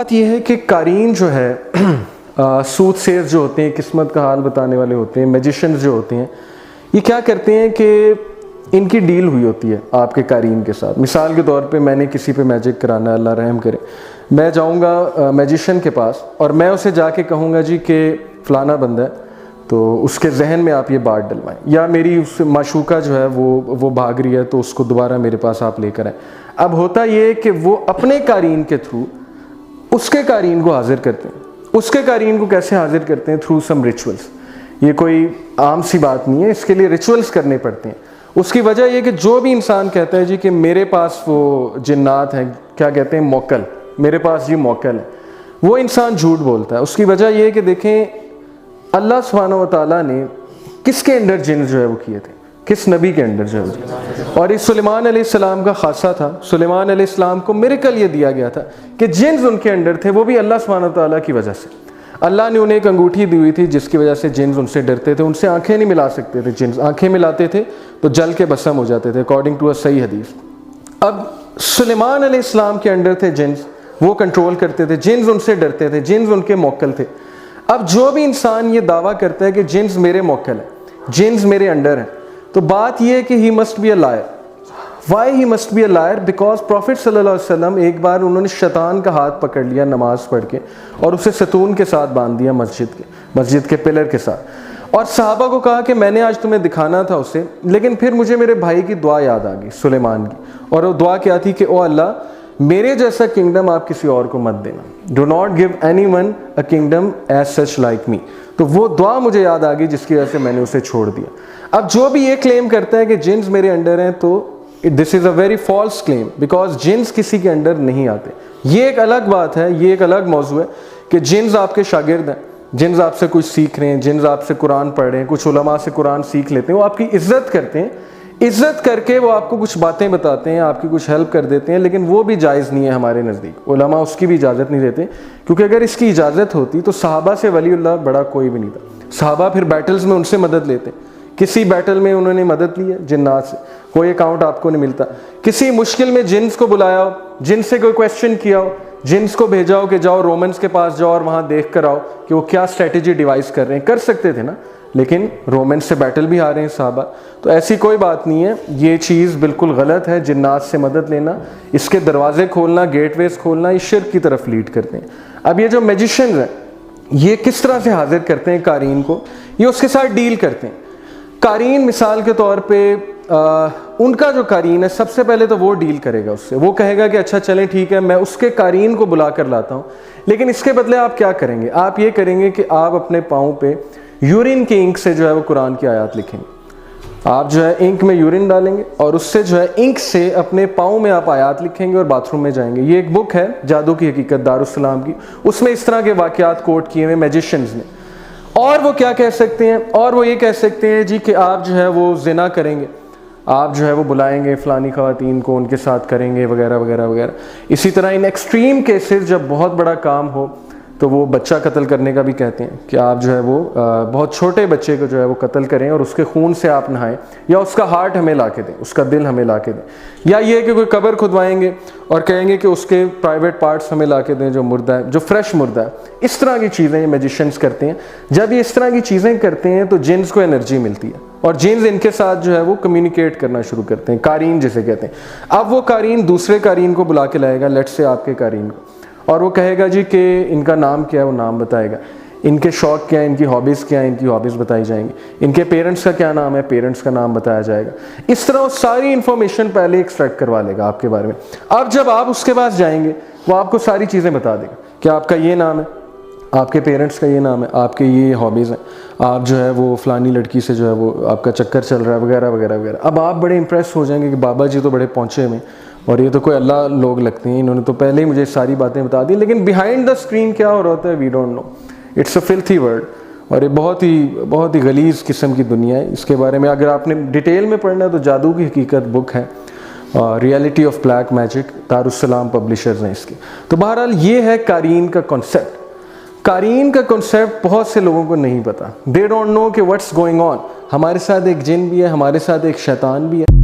بات یہ ہے کہ قارین جو ہے سود سیر جو ہوتے ہیں، قسمت کا حال بتانے والے ہوتے ہیں، میجیشنز جو ہوتے ہیں، یہ کیا کرتے ہیں کہ ان کی ڈیل ہوئی ہوتی ہے آپ کے قارین کے ساتھ۔ مثال کے طور پہ میں نے کسی پہ میجک کرانا ہے، اللہ رحم کرے، میں جاؤں گا میجیشن کے پاس اور میں اسے جا کے کہوں گا جی کہ فلانا بندہ ہے تو اس کے ذہن میں آپ یہ بات ڈلوائیں، یا میری اس معشوقہ جو ہے وہ بھاگ رہی ہے تو اس کو دوبارہ میرے پاس آپ لے کر آئیں۔ اب ہوتا یہ کہ وہ اپنے قارین کے تھرو اس کے قارین کو حاضر کرتے ہیں۔ اس کے قارین کو کیسے حاضر کرتے ہیں؟ تھرو سم ریچولز۔ یہ کوئی عام سی بات نہیں ہے، اس کے لیے ریچولز کرنے پڑتے ہیں۔ اس کی وجہ یہ کہ جو بھی انسان کہتا ہے جی کہ میرے پاس وہ جنات ہیں، کیا کہتے ہیں، موکل، میرے پاس جی موکل ہے، وہ انسان جھوٹ بولتا ہے۔ اس کی وجہ یہ ہے کہ دیکھیں اللہ سبحانہ و تعالیٰ نے کس کے اندر جن جو ہے وہ کیے تھے، کس نبی کے اندر جو ہے، اور اس سلیمان علیہ السلام کا خاصہ تھا۔ سلیمان علیہ السلام کو میریکل یہ دیا گیا تھا کہ جنز ان کے اندر تھے، وہ بھی اللہ سبحانہ و تعالیٰ کی وجہ سے۔ اللہ نے انہیں ایک انگوٹھی دی ہوئی تھی جس کی وجہ سے جنز ان سے ڈرتے تھے، ان سے آنکھیں نہیں ملا سکتے تھے جنز، آنکھیں ملاتے تھے تو جل کے بسم ہو جاتے تھے اکارڈنگ ٹو اے صحیح حدیث۔ اب سلیمان علیہ السلام کے اندر تھے جنز، وہ کنٹرول کرتے تھے، جنز ان سے ڈرتے تھے، جنز ان کے موکل تھے۔ اب جو بھی انسان یہ دعویٰ کرتا ہے کہ جنز میرے موکل ہیں، جنز میرے انڈر ہیں، تو بات یہ ہے کہ he must be a liar. Why he must be a liar? Because prophet صلی اللہ علیہ وسلم ایک بار انہوں نے شیطان کا ہاتھ پکڑ لیا نماز پڑھ کے اور اسے ستون کے ساتھ باندھ دیا، مسجد کے پلر کے ساتھ، اور صحابہ کو کہا کہ میں نے آج تمہیں دکھانا تھا اسے، لیکن پھر مجھے میرے بھائی کی دعا یاد آ گئی، سلیمان کی، اور وہ دعا کیا تھی کہ او اللہ میرے جیسا کنگڈم آپ کسی اور کو مت دینا، do not give any one a kingdom as such like me. تو وہ دعا مجھے یاد آ گئی جس کی وجہ سے میں نے اسے چھوڑ دیا۔ اب جو بھی یہ کلیم کرتا ہے کہ جنز میرے انڈر ہیں، تو this is a very false claim, because جنز کسی کے انڈر نہیں آتے۔ یہ ایک الگ بات ہے، یہ ایک الگ موضوع ہے کہ جنز آپ کے شاگرد ہیں، جنز آپ سے کچھ سیکھ رہے ہیں، جنز آپ سے قرآن پڑھ رہے ہیں، کچھ علماء سے قرآن سیکھ لیتے ہیں، وہ آپ کی عزت کرتے ہیں، عزت کر کے وہ آپ کو کچھ باتیں بتاتے ہیں، آپ کی کچھ ہیلپ کر دیتے ہیں، لیکن وہ بھی جائز نہیں ہے ہمارے نزدیک۔ علماء اس کی بھی اجازت نہیں دیتے، کیونکہ اگر اس کی اجازت ہوتی تو صحابہ سے ولی اللہ بڑا کوئی بھی نہیں تھا۔ صحابہ پھر بیٹلز میں ان سے مدد لیتے، کسی بیٹل میں انہوں نے مدد لی ہے جنات سے، کوئی اکاؤنٹ آپ کو نہیں ملتا۔ کسی مشکل میں جنس کو بلایا ہو، جن سے کوئی کویسچن کیا ہو، جنس کو بھیجا ہو کہ جاؤ رومنز کے پاس جاؤ اور وہاں دیکھ کر آؤ کہ وہ کیا اسٹریٹجی ڈیوائز کر رہے ہیں، کر سکتے تھے نا، لیکن رومنز سے بیٹل بھی ہارے ہیں صحابہ۔ تو ایسی کوئی بات نہیں ہے، یہ چیز بالکل غلط ہے، جنات سے مدد لینا، اس کے دروازے کھولنا، گیٹ ویز کھولنا، یہ شرک کی طرف لیڈ کرتے ہیں۔ اب یہ جو میجیشنز ہیں یہ کس طرح سے حاضر کرتے ہیں قارین کو؟ یہ اس کے ساتھ ڈیل کرتے ہیں۔ قارین مثال کے طور پہ ان کا جو قارین ہے سب سے پہلے تو وہ ڈیل کرے گا اس سے، وہ کہے گا کہ اچھا چلیں ٹھیک ہے میں اس کے قارین کو بلا کر لاتا ہوں، لیکن اس کے بدلے آپ کیا کریں گے؟ آپ یہ کریں گے کہ آپ اپنے پاؤں پہ یورین کے انک سے جو ہے وہ قرآن کی آیات لکھیں گے۔ آپ جو ہے انک میں یورین ڈالیں گے اور اس سے جو ہے انک سے اپنے پاؤں میں آپ آیات لکھیں گے اور باتھ روم میں جائیں گے۔ یہ ایک بک ہے جادو کی حقیقت دارالسلام کی، اس میں اس طرح کے واقعات کوٹ کیے ہوئے میجیشنز نے۔ اور وہ کیا کہہ سکتے ہیں؟ اور وہ یہ کہہ سکتے ہیں جی کہ آپ جو ہے وہ زنا کریں گے، آپ جو ہے وہ بلائیں گے فلانی خواتین کو، ان کے ساتھ کریں گے وغیرہ وغیرہ وغیرہ۔ اسی طرح ان ایکسٹریم کیسز جب بہت بڑا کام ہو تو وہ بچہ قتل کرنے کا بھی کہتے ہیں کہ آپ جو ہے وہ بہت چھوٹے بچے کو جو ہے وہ قتل کریں اور اس کے خون سے آپ نہائیں، یا اس کا ہارٹ ہمیں لا کے دیں، اس کا دل ہمیں لا کے دیں، یا یہ کہ کوئی قبر کھدوائیں گے اور کہیں گے کہ اس کے پرائیویٹ پارٹس ہمیں لا کے دیں جو مردہ ہے، جو فریش مردہ ہے۔ اس طرح کی چیزیں یہ میجیشنز کرتے ہیں۔ جب یہ اس طرح کی چیزیں کرتے ہیں تو جنز کو انرجی ملتی ہے اور جنز ان کے ساتھ جو ہے وہ کمیونیکیٹ کرنا شروع کرتے ہیں، قارین جسے کہتے ہیں۔ اب وہ قارین دوسرے قارین کو بلا کے لائے گا، لیٹ سے آپ کے قارین کو، اور وہ کہے گا جی کہ ان کا نام کیا ہے، وہ نام بتائے گا، ان کے شوق کیا ہیں، ان کی ہابیز کیا ہیں، ان کی ہابیز بتائی جائیں گی، ان کے پیرنٹس کا کیا نام ہے، پیرنٹس کا نام بتایا جائے گا۔ اس طرح وہ ساری انفارمیشن پہلے ایکسٹریکٹ کروا لے گا آپ کے بارے میں۔ اب جب آپ اس کے پاس جائیں گے وہ آپ کو ساری چیزیں بتا دے گا کہ آپ کا یہ نام ہے، آپ کے پیرنٹس کا یہ نام ہے، آپ کے یہ ہابیز ہیں، آپ جو ہے وہ فلانی لڑکی سے جو ہے وہ آپ کا چکر چل رہا ہے وغیرہ وغیرہ وغیرہ۔ اب آپ بڑے امپریس ہو جائیں گے کہ بابا جی تو بڑے پہنچے ہوئے اور یہ تو کوئی اللہ لوگ لگتے ہیں، انہوں نے تو پہلے ہی مجھے ساری باتیں بتا دی، لیکن بیہائنڈ دا اسکرین کیا ہو رہا ہوتا ہے we don't know. It's a filthy world, اور یہ بہت ہی غلیظ قسم کی دنیا ہے۔ اس کے بارے میں اگر آپ نے ڈیٹیل میں پڑھنا ہے تو جادو کی حقیقت بک ہے، reality of black magic, Darussalam publishers ہیں اس کے۔ تو بہرحال یہ ہے قارین کا کنسیپٹ۔ قارین کا کنسیپٹ بہت سے لوگوں کو نہیں پتا، دے ڈونٹ نو کہ واٹس گوئنگ آن۔ ہمارے ساتھ ایک جن بھی ہے، ہمارے ساتھ ایک شیطان بھی ہے۔